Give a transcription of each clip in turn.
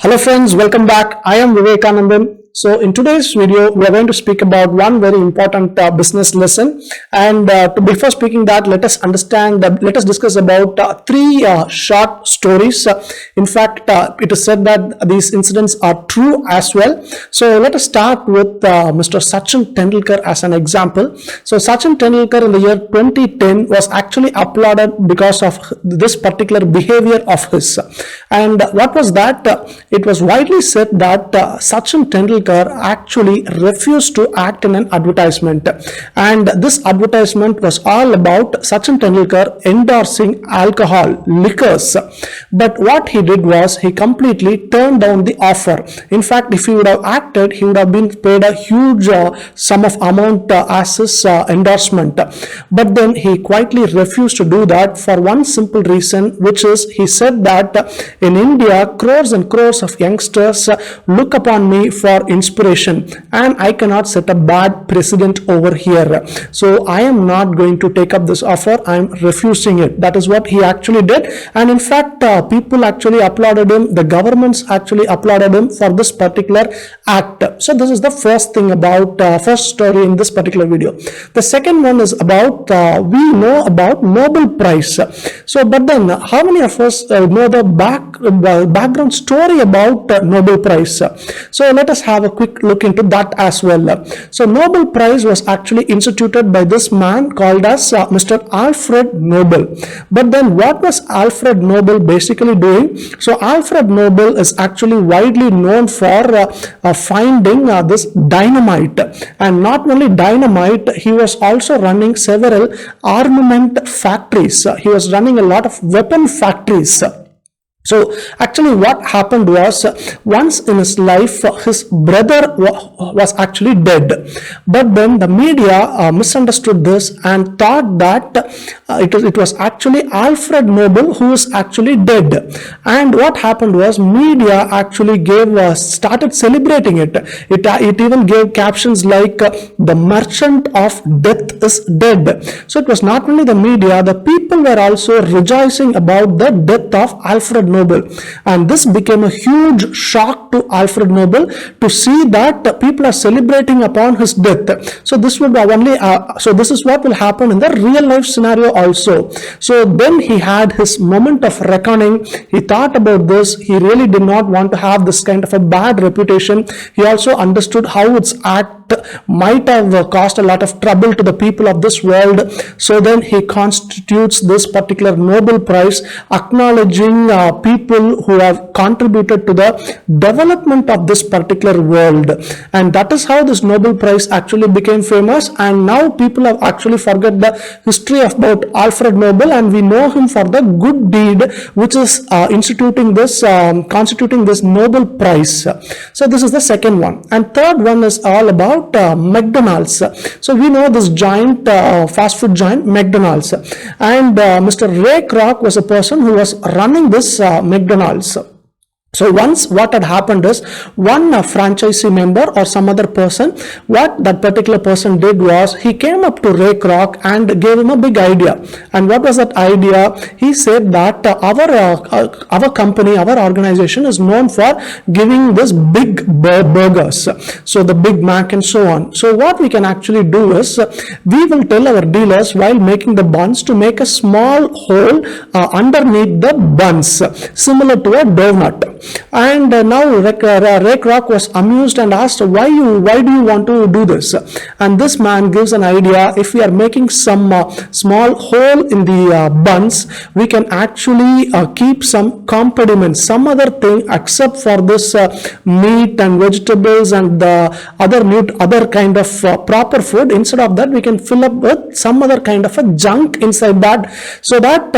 Hello friends, welcome back. I am Vivekanandan. So in today's video, we are going to speak about one very important business lesson. And before speaking that, let us discuss about three short stories. In fact, it is said that these incidents are true as well. So let us start with Mr. Sachin Tendulkar as an example. So Sachin Tendulkar in the year 2010 was actually applauded because of this particular behavior of his. And what was that? It was widely said that Sachin Tendulkar actually refused to act in an advertisement, and this advertisement was all about Sachin Tendulkar endorsing alcohol, liquors. But what he did was he completely turned down the offer. In fact, if he would have acted, he would have been paid a huge sum of amount as his endorsement. But then he quietly refused to do that for one simple reason, which is he said that in India, crores and crores of youngsters look upon me for inspiration, and I cannot set a bad precedent over here. So I am not going to take up this offer. I am refusing it. That is what he actually did. And in fact, people actually applauded him. The governments actually applauded him for this particular act. So this is the first thing about first story in this particular video. The second one is about we know about Nobel Prize. So but then how many of us know the background story about Nobel Prize? So let us have a quick look into that as well. So Nobel Prize was actually instituted by this man called as Mr. Alfred Nobel. But then what was Alfred Nobel basically doing? So Alfred Nobel is actually widely known for finding this dynamite, and not only dynamite, he was also running several armament factories. He was running a lot of weapon factories. So actually what happened was, once in his life his brother was actually dead, but then the media misunderstood this and thought that it was actually Alfred Nobel who is actually dead. And what happened was, media actually started celebrating it. It even gave captions like the merchant of death is dead. So it was not only the media, the people were also rejoicing about the death of Alfred Nobel. And this became a huge shock to Alfred Nobel to see that people are celebrating upon his death. So this would only so this is what will happen in the real life scenario also. So then he had his moment of reckoning. He thought about this. He really did not want to have this kind of a bad reputation. He also understood how its act might have caused a lot of trouble to the people of this world. So then he constitutes this particular Nobel Prize, acknowledging people who have contributed to the development of this particular world. And that is how this Nobel Prize actually became famous. And now people have actually forgot the history about Alfred Nobel, and we know him for the good deed, which is constituting this Nobel Prize. So this is the second one. And third one is all about McDonald's. So we know this giant fast food giant McDonald's, and Mr. Ray Kroc was a person who was running this McDonald's. So once what had happened is, one franchisee member or some other person, what that particular person did was, he came up to Ray Kroc and gave him a big idea. And what was that idea? He said that our company, our organization is known for giving this big burgers, so the Big Mac and so on. So what we can actually do is, we will tell our dealers while making the buns to make a small hole underneath the buns, similar to a donut. And now Ray Kroc was amused and asked, why do you want to do this? And this man gives an idea. If we are making some small hole in the buns, we can actually keep some condiments, some other thing except for this meat and vegetables and the other kind of proper food. Instead of that, we can fill up with some other kind of a junk inside that, so that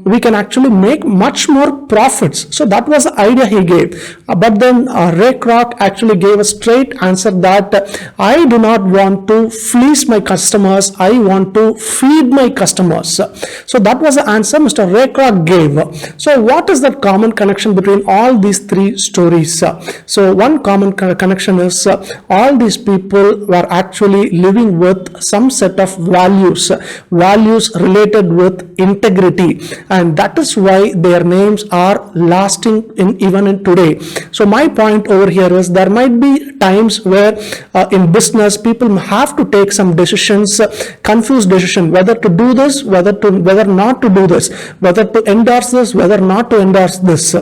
we can actually make much more profits. So that was the idea he gave. But then Ray Kroc actually gave a straight answer that I do not want to fleece my customers, I want to feed my customers. So that was the answer Mr. Ray Kroc gave. So what is the common connection between all these three stories? So one common connection is all these people were actually living with some set of values related with integrity, and that is why their names are lasting in even in today. So my point over here is there might be times where in business people have to take some decisions, confused decision, whether to do this, whether not to do this, whether to endorse this, whether not to endorse this.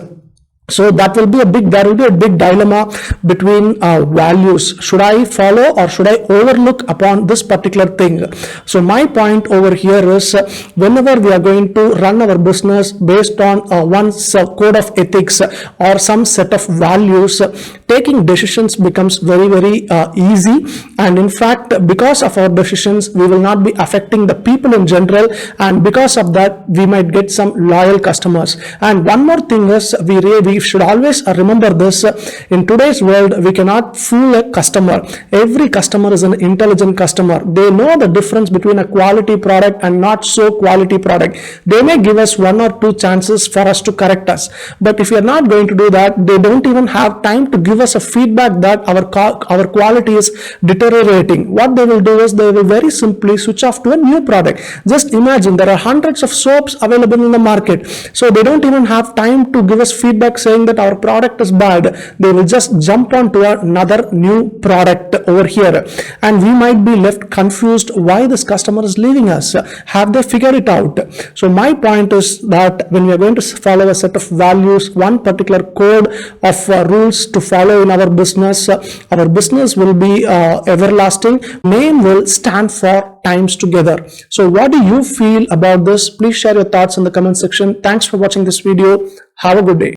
So that will be there will be a big dilemma between values. Should I follow or should I overlook upon this particular thing? So my point over here is whenever we are going to run our business based on one's code of ethics or some set of values, taking decisions becomes very easy. And in fact, because of our decisions, we will not be affecting the people in general, and because of that, we might get some loyal customers. And one more thing is we should always remember this. In today's world, we cannot fool a customer. Every customer is an intelligent customer. They know the difference between a quality product and not so quality product. They may give us 1 or 2 chances for us to correct us, but if we are not going to do that, they don't even have time to give us a feedback that our quality is deteriorating. What they will do is they will very simply switch off to a new product. Just imagine, there are hundreds of soaps available in the market, so they don't even have time to give us feedback saying that our product is bad. They will just jump on to another new product over here, and we might be left confused why this customer is leaving us. Have they figured it out? So my point is that when we are going to follow a set of values, one particular code of rules to follow in our business will be everlasting. Name will stand for times together. So what do you feel about this? Please share your thoughts in the comment section. Thanks for watching this video. Have a good day.